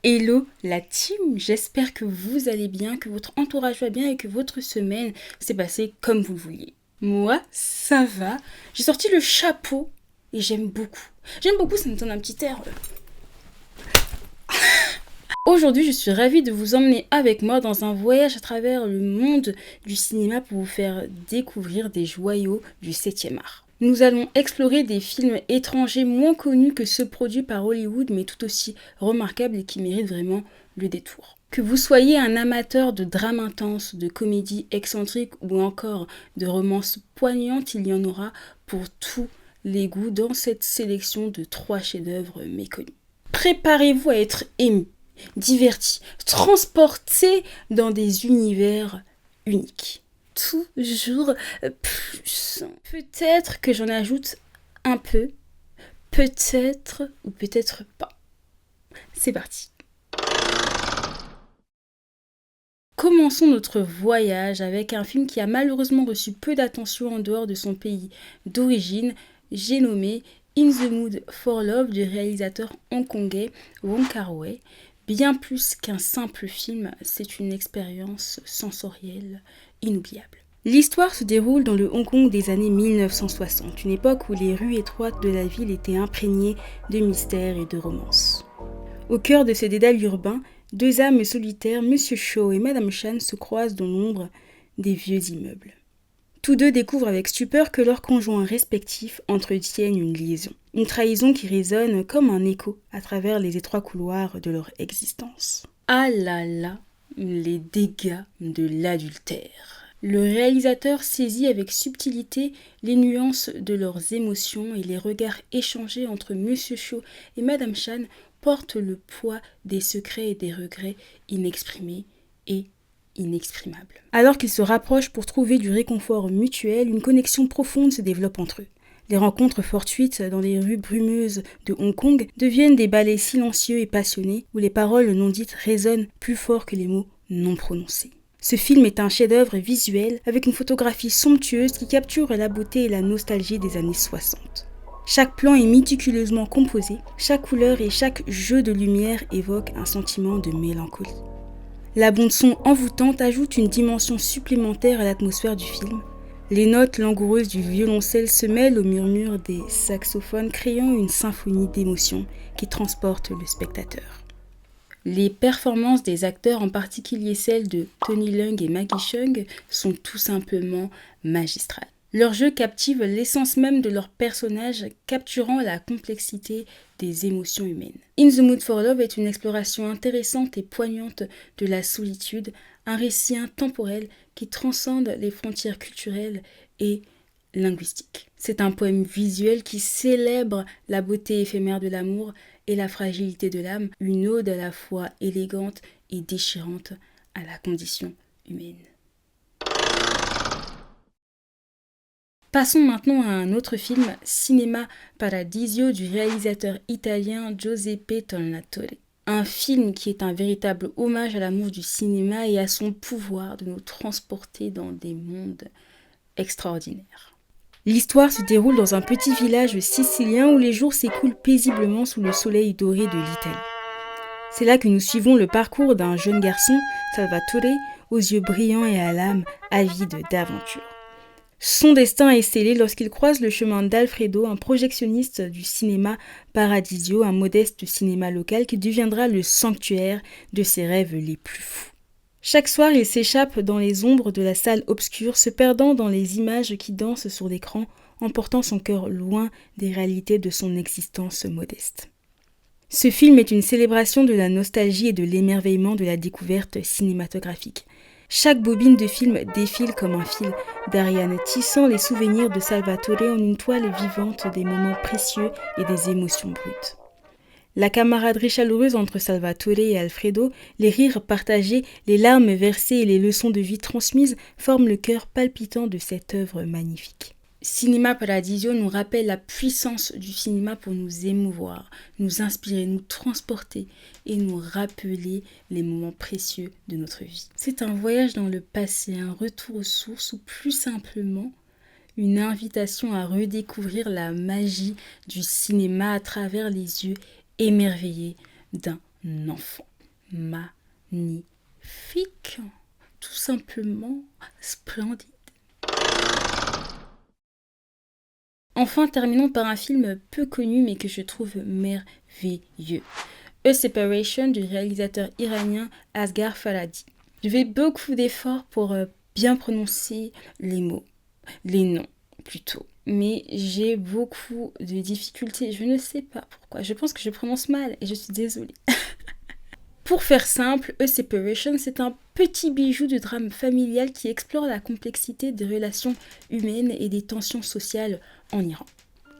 Hello la team, j'espère que vous allez bien, que votre entourage va bien et que votre semaine s'est passée comme vous le vouliez. Moi, ça va. J'ai sorti le chapeau et j'aime beaucoup. J'aime beaucoup, ça me donne un petit air. Aujourd'hui, je suis ravie de vous emmener avec moi dans un voyage à travers le monde du cinéma pour vous faire découvrir des joyaux du 7e art. Nous allons explorer des films étrangers moins connus que ceux produits par Hollywood, mais tout aussi remarquables et qui méritent vraiment le détour. Que vous soyez un amateur de drames intenses, de comédies excentriques ou encore de romances poignantes, il y en aura pour tous les goûts dans cette sélection de 3 chefs-d'œuvre méconnus. Préparez-vous à être ému, diverti, transporté dans des univers uniques. Toujours plus. Peut-être que j'en ajoute un peu, peut-être ou peut-être pas. C'est parti. Commençons notre voyage avec un film qui a malheureusement reçu peu d'attention en dehors de son pays d'origine. J'ai nommé In the Mood for Love du réalisateur hongkongais Wong Kar-wai. Bien plus qu'un simple film, c'est une expérience sensorielle inoubliable. L'histoire se déroule dans le Hong Kong des années 1960, une époque où les rues étroites de la ville étaient imprégnées de mystères et de romances. Au cœur de ce dédale urbain, 2 âmes solitaires, Monsieur Shaw et Madame Chan, se croisent dans l'ombre des vieux immeubles. Tous deux découvrent avec stupeur que leurs conjoints respectifs entretiennent une liaison. Une trahison qui résonne comme un écho à travers les étroits couloirs de leur existence. Ah là là, les dégâts de l'adultère. Le réalisateur saisit avec subtilité les nuances de leurs émotions et les regards échangés entre Monsieur Shaw et Madame Chan portent le poids des secrets et des regrets inexprimés et inexprimables. Alors qu'ils se rapprochent pour trouver du réconfort mutuel, une connexion profonde se développe entre eux. Les rencontres fortuites dans les rues brumeuses de Hong Kong deviennent des ballets silencieux et passionnés où les paroles non dites résonnent plus fort que les mots non prononcés. Ce film est un chef-d'œuvre visuel avec une photographie somptueuse qui capture la beauté et la nostalgie des années 60. Chaque plan est méticuleusement composé, chaque couleur et chaque jeu de lumière évoque un sentiment de mélancolie. La bande-son envoûtante ajoute une dimension supplémentaire à l'atmosphère du film. Les notes langoureuses du violoncelle se mêlent aux murmures des saxophones, créant une symphonie d'émotions qui transporte le spectateur. Les performances des acteurs, en particulier celles de Tony Leung et Maggie Cheung, sont tout simplement magistrales. Leur jeu captive l'essence même de leurs personnages, capturant la complexité des émotions humaines. In the Mood for Love est une exploration intéressante et poignante de la solitude, un récit intemporel qui transcende les frontières culturelles et linguistiques. C'est un poème visuel qui célèbre la beauté éphémère de l'amour et la fragilité de l'âme, une ode à la fois élégante et déchirante à la condition humaine. Passons maintenant à un autre film, Cinema Paradiso, du réalisateur italien Giuseppe Tornatore. Un film qui est un véritable hommage à l'amour du cinéma et à son pouvoir de nous transporter dans des mondes extraordinaires. L'histoire se déroule dans un petit village sicilien où les jours s'écoulent paisiblement sous le soleil doré de l'Italie. C'est là que nous suivons le parcours d'un jeune garçon, Salvatore, aux yeux brillants et à l'âme avide d'aventure. Son destin est scellé lorsqu'il croise le chemin d'Alfredo, un projectionniste du cinéma Paradisio, un modeste cinéma local qui deviendra le sanctuaire de ses rêves les plus fous. Chaque soir, il s'échappe dans les ombres de la salle obscure, se perdant dans les images qui dansent sur l'écran, emportant son cœur loin des réalités de son existence modeste. Ce film est une célébration de la nostalgie et de l'émerveillement de la découverte cinématographique. Chaque bobine de film défile comme un fil d'Ariane, tissant les souvenirs de Salvatore en une toile vivante des moments précieux et des émotions brutes. La camaraderie chaleureuse entre Salvatore et Alfredo, les rires partagés, les larmes versées et les leçons de vie transmises forment le cœur palpitant de cette œuvre magnifique. Cinema Paradiso nous rappelle la puissance du cinéma pour nous émouvoir, nous inspirer, nous transporter et nous rappeler les moments précieux de notre vie. C'est un voyage dans le passé, un retour aux sources ou plus simplement une invitation à redécouvrir la magie du cinéma à travers les yeux émerveillés d'un enfant. magnifique, tout simplement splendide. Enfin, terminons par un film peu connu mais que je trouve merveilleux. A Separation du réalisateur iranien Asghar Farhadi. Je fais beaucoup d'efforts pour bien prononcer les mots, les noms plutôt. Mais j'ai beaucoup de difficultés, je ne sais pas pourquoi. Je pense que je prononce mal et je suis désolée. Pour faire simple, A Separation, c'est un petit bijou de drame familial qui explore la complexité des relations humaines et des tensions sociales en Iran.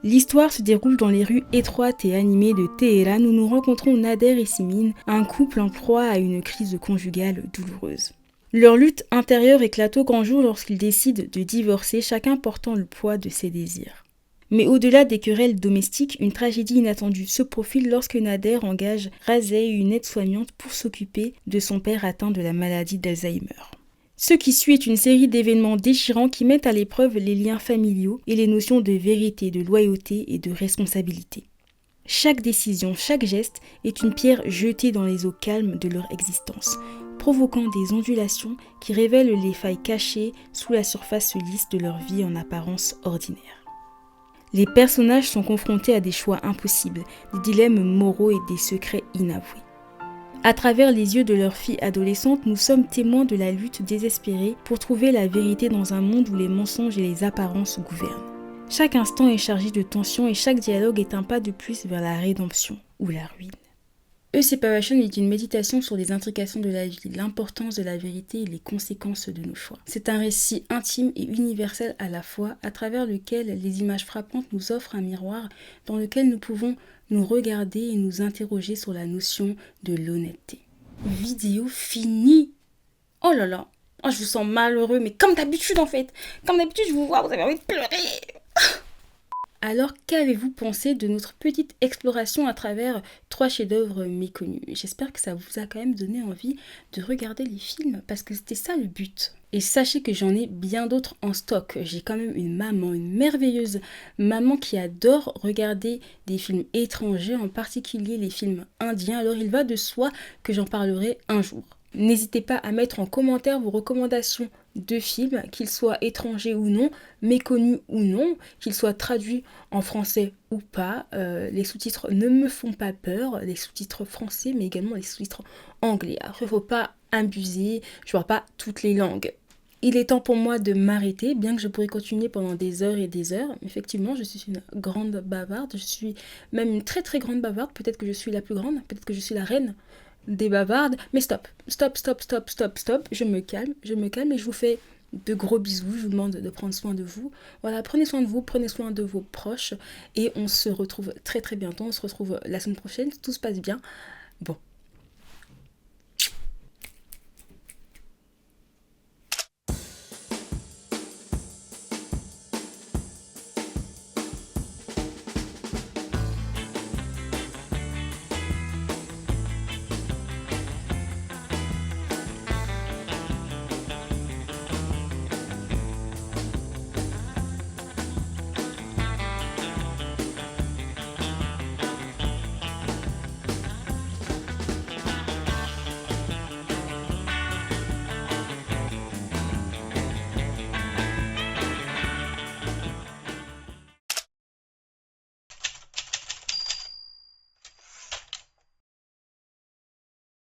L'histoire se déroule dans les rues étroites et animées de Téhéran où nous rencontrons Nader et Simin, un couple en proie à une crise conjugale douloureuse. Leur lutte intérieure éclate au grand jour lorsqu'ils décident de divorcer, chacun portant le poids de ses désirs. Mais au-delà des querelles domestiques, une tragédie inattendue se profile lorsque Nader engage Razey, une aide-soignante, pour s'occuper de son père atteint de la maladie d'Alzheimer. Ce qui suit est une série d'événements déchirants qui mettent à l'épreuve les liens familiaux et les notions de vérité, de loyauté et de responsabilité. Chaque décision, chaque geste est une pierre jetée dans les eaux calmes de leur existence, provoquant des ondulations qui révèlent les failles cachées sous la surface lisse de leur vie en apparence ordinaire. Les personnages sont confrontés à des choix impossibles, des dilemmes moraux et des secrets inavoués. À travers les yeux de leur fille adolescente, nous sommes témoins de la lutte désespérée pour trouver la vérité dans un monde où les mensonges et les apparences gouvernent. Chaque instant est chargé de tension et chaque dialogue est un pas de plus vers la rédemption ou la ruine. A Separation est une méditation sur les intrications de la vie, l'importance de la vérité et les conséquences de nos choix. C'est un récit intime et universel à la fois, à travers lequel les images frappantes nous offrent un miroir dans lequel nous pouvons nous regarder et nous interroger sur la notion de l'honnêteté. Vidéo finie. Oh là là, je vous sens malheureux, mais comme d'habitude en fait. Comme d'habitude, je vous vois, vous avez envie de pleurer. Alors, qu'avez-vous pensé de notre petite exploration à travers 3 chefs-d'œuvre méconnus? J'espère que ça vous a quand même donné envie de regarder les films, parce que c'était ça le but. Et sachez que j'en ai bien d'autres en stock. J'ai quand même une maman, une merveilleuse maman qui adore regarder des films étrangers, en particulier les films indiens. Alors il va de soi que j'en parlerai un jour. N'hésitez pas à mettre en commentaire vos recommandations de films, qu'ils soient étrangers ou non, méconnus ou non, qu'ils soient traduits en français ou pas. Les sous-titres ne me font pas peur, les sous-titres français, mais également les sous-titres anglais. Après, il ne faut pas abuser, je ne vois pas toutes les langues. Il est temps pour moi de m'arrêter, bien que je pourrais continuer pendant des heures et des heures. Effectivement, je suis une grande bavarde, je suis même une très très grande bavarde. Peut-être que je suis la plus grande, peut-être que je suis la reine des bavardes. Mais stop, je me calme et je vous fais de gros bisous. Je vous demande de prendre soin de vous. Voilà, prenez soin de vous, prenez soin de vos proches et on se retrouve très très bientôt. On se retrouve la semaine prochaine, tout se passe bien. Bon,